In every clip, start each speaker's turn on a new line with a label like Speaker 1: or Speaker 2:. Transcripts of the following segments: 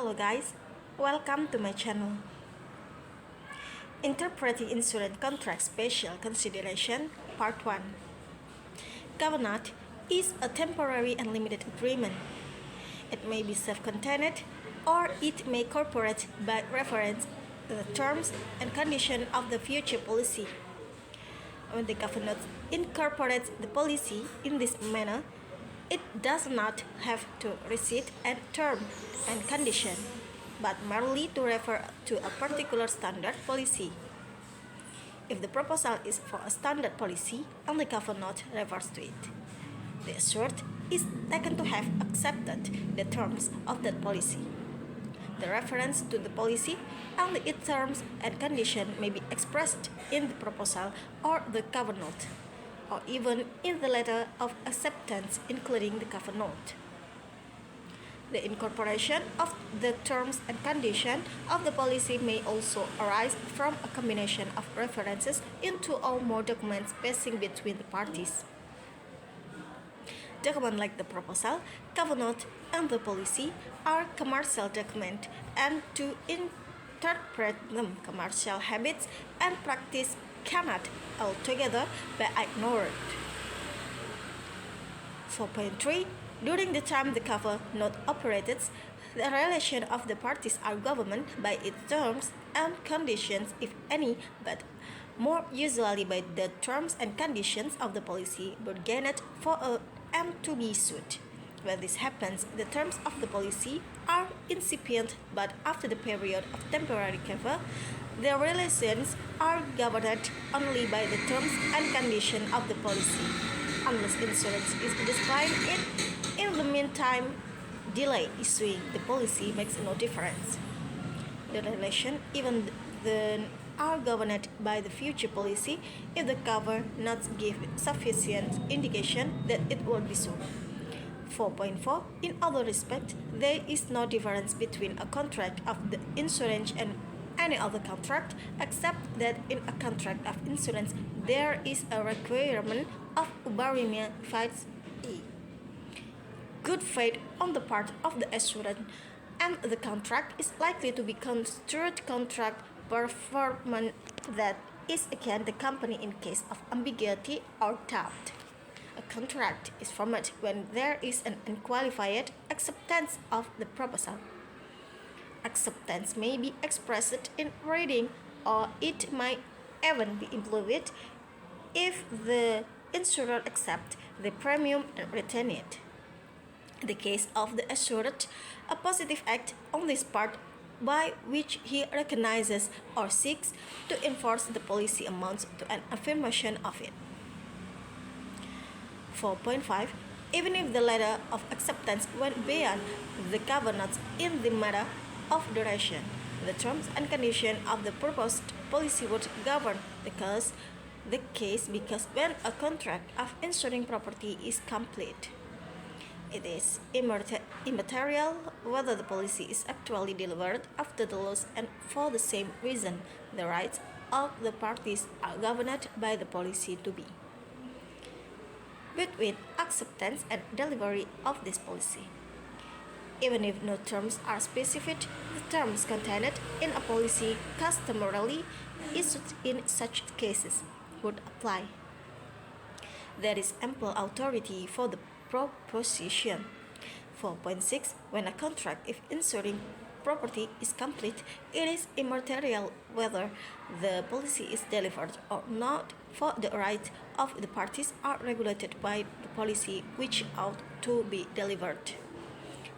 Speaker 1: Hello guys, welcome to my channel. Interpreting Insurance Contract Special Consideration Part 1. Covenant is a temporary and limited agreement. It may be self-contained or it may incorporate by reference the terms and conditions of the future policy. When the covenant incorporates the policy in this manner, it does not have to recite a term and condition, but merely to refer to a particular standard policy. If the proposal is for a standard policy and the covenant refers to it, the insured is taken to have accepted the terms of that policy. The reference to the policy and its terms and conditions may be expressed in the proposal or the covenant, or even in the letter of acceptance including the covenant. The incorporation of the terms and conditions of the policy may also arise from a combination of references in two or more documents passing between the parties. Documents like the proposal, covenant, and the policy are commercial documents, and to interpret them, commercial habits and practice cannot altogether be ignored. 4.3. During the time the covenant operated, the relations of the parties are governed by its terms and conditions, if any, but more usually by the terms and conditions of the policy bargained for and to be sued. When this happens, the terms of the policy are incipient, but after the period of temporary cover, their relations are governed only by the terms and conditions of the policy. Unless insurance is declined, in the meantime, delay issuing the policy makes no difference. The relations even then are governed by the future policy if the cover not give sufficient indication that it will be so. 4.4. In other respects, there is no difference between a contract of the insurance and any other contract, except that in a contract of insurance there is a requirement of bona fides good faith on the part of the assured, and the contract is likely to be construed contract performance that is against the company in case of ambiguity or doubt. A contract is formed when there is an unqualified acceptance of the proposal. Acceptance may be expressed in writing, or it might even be implemented if the insurer accepts the premium and retain it. In the case of the assured, a positive act on this part by which he recognizes or seeks to enforce the policy amounts to an affirmation of it. 4.5. Even if the letter of acceptance went beyond the covenants in the matter of duration, the terms and conditions of the proposed policy would govern the case because when a contract of insuring property is complete, it is immaterial whether the policy is actually delivered after the loss, and for the same reason, the rights of the parties are governed by the policy to be. Between acceptance and delivery of this policy, even if no terms are specified, the terms contained in a policy customarily issued in such cases would apply. There is ample authority for the proposition. 4.6. When a contract of insuring property is complete, it is immaterial whether the policy is delivered or not, for the rights of the parties are regulated by the policy which ought to be delivered.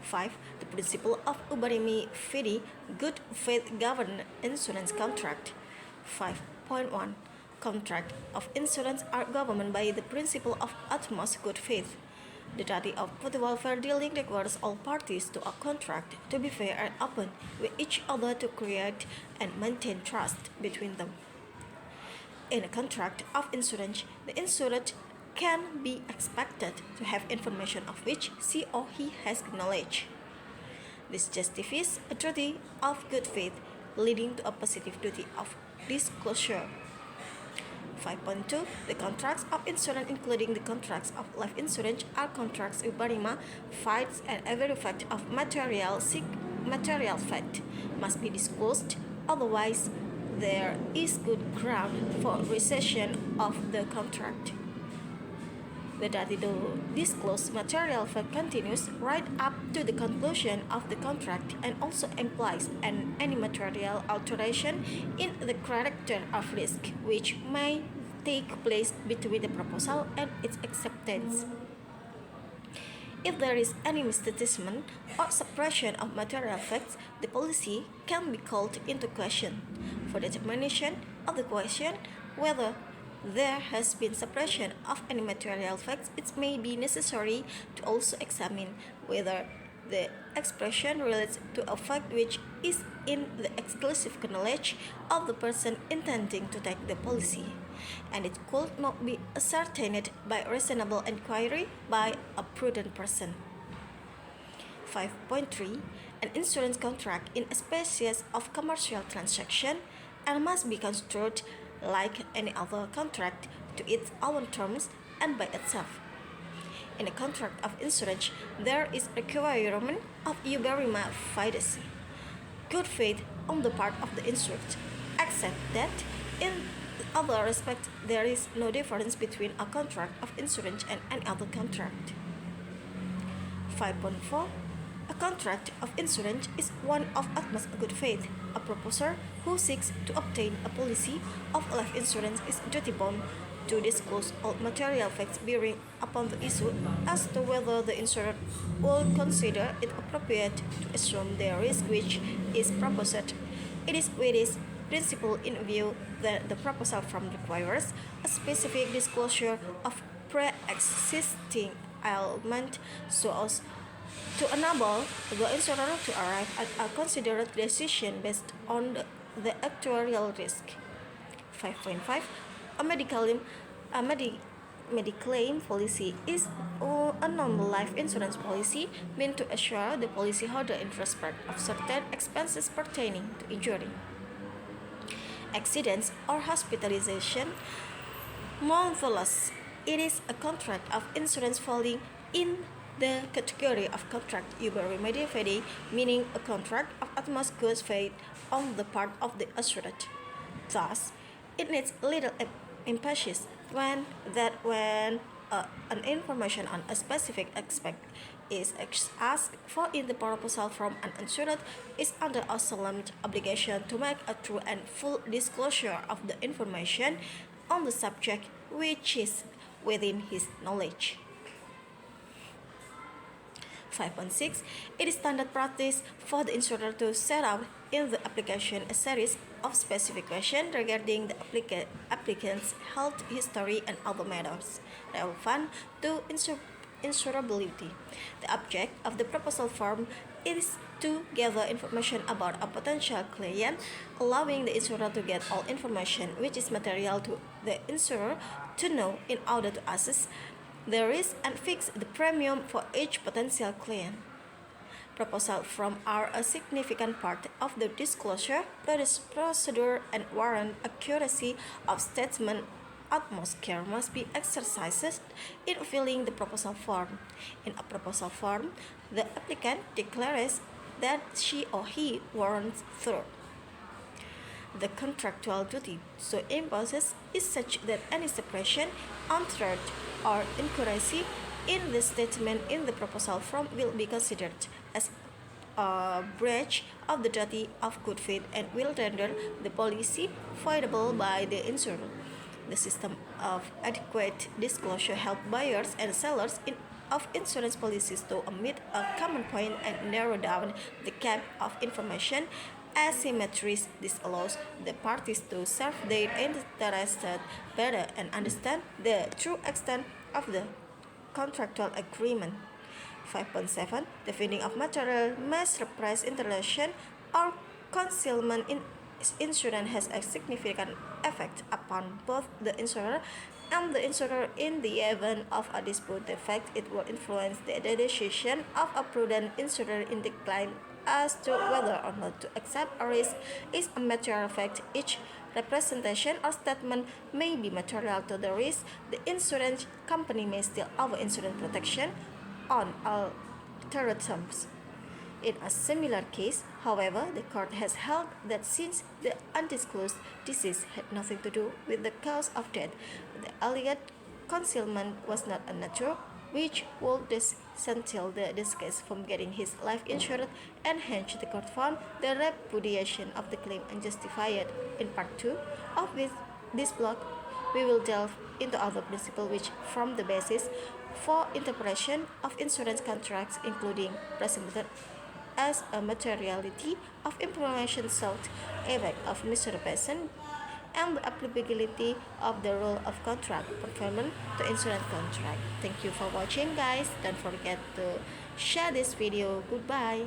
Speaker 1: 5. The principle of bona fide good faith govern insurance contract. 5.1. Contracts of insurance are governed by the principle of utmost good faith. The duty of mutual fair dealing requires all parties to a contract to be fair and open with each other to create and maintain trust between them. In a contract of insurance, the insured can be expected to have information of which she or he has knowledge. This justifies a duty of good faith, leading to a positive duty of disclosure. 5.2. The contracts of insurance, including the contracts of life insurance, are contracts with bona fides and every fact of material material fact must be disclosed, otherwise there is good ground for rescission of the contract. The duty to disclose material fact continues right up to the conclusion of the contract and also implies any material alteration in the character of risk which may take place between the proposal and its acceptance. If there is any misstatement or suppression of material facts, the policy can be called into question. For determination of the question whether there has been suppression of any material facts, it may be necessary to also examine whether the expression relates to a fact which is in the exclusive knowledge of the person intending to take the policy, and it could not be ascertained by reasonable inquiry by a prudent person. 5.3. An insurance contract is a species of commercial transaction and must be construed like any other contract to its own terms and by itself. In a contract of insurance, there is a requirement of prima facie good faith on the part of the insured, except that in other respects there is no difference between a contract of insurance and any other contract. 5.4. A contract of insurance is one of utmost good faith. A proposer who seeks to obtain a policy of life insurance is duty-bound to disclose all material facts bearing upon the issue as to whether the insurer will consider it appropriate to assume the risk which is proposed. It is with this principle in view that the proposal form requires a specific disclosure of pre-existing ailment so as to enable the insurer to arrive at a considered decision based on the actuarial risk. 5.5. A mediclaim policy is a non-life insurance policy meant to assure the policyholder in respect of certain expenses pertaining to injury, accidents, or hospitalization. Nonetheless, it is a contract of insurance falling in the category of contract prima facie, meaning a contract of utmost good faith on the part of the assured. Thus, it needs little emphasis when an information on a specific aspect is asked for in the proposal from an insured is under a solemn obligation to make a true and full disclosure of the information on the subject which is within his knowledge. 5.6. It is standard practice for the insurer to set out in the application a series of specific questions regarding the applicant's health history and other matters relevant to insurability. The object of the proposal form is to gather information about a potential client, allowing the insurer to get all information which is material to the insurer to know in order to assess the risk and fix the premium for each potential client. Proposals from are a significant part of the disclosure procedure and warrant accuracy of statement. Utmost care must be exercised in filling the proposal form. In a proposal form, the applicant declares that she or he warrants through. The contractual duty so imposes is such that any suppression, untruth, or inaccuracy in the statement in the proposal form will be considered as a breach of the duty of good faith and will render the policy voidable by the insurer. The system of adequate disclosure helps buyers and sellers of insurance policies to meet a common point and narrow down the gap of information asymmetries. This allows the parties to serve their interests better and understand the true extent of the contractual agreement. 5.7. The finding of material misrepresentation or concealment in insurance has a significant effect upon both the insurer and the insurer. In the event of a dispute, the fact it will influence the decision of a prudent insurer in the claim as to whether or not to accept a risk is a material fact. Each representation or statement may be material to the risk. The insurance company may still offer insurance protection on altered terms. In a similar case, however, the court has held that since the undisclosed disease had nothing to do with the cause of death, the alleged concealment was not unnatural, which would disentitle the case from getting his life insured, and hence the court found the repudiation of the claim unjustified. In part 2 of this blog, we will delve into other principles which form the basis for interpretation of insurance contracts, including presumption as a materiality of information sought, effect of misrepresentation, and the applicability of the rule of contract performance to insurance contract. Thank you for watching, guys. Don't forget to share this video. Goodbye.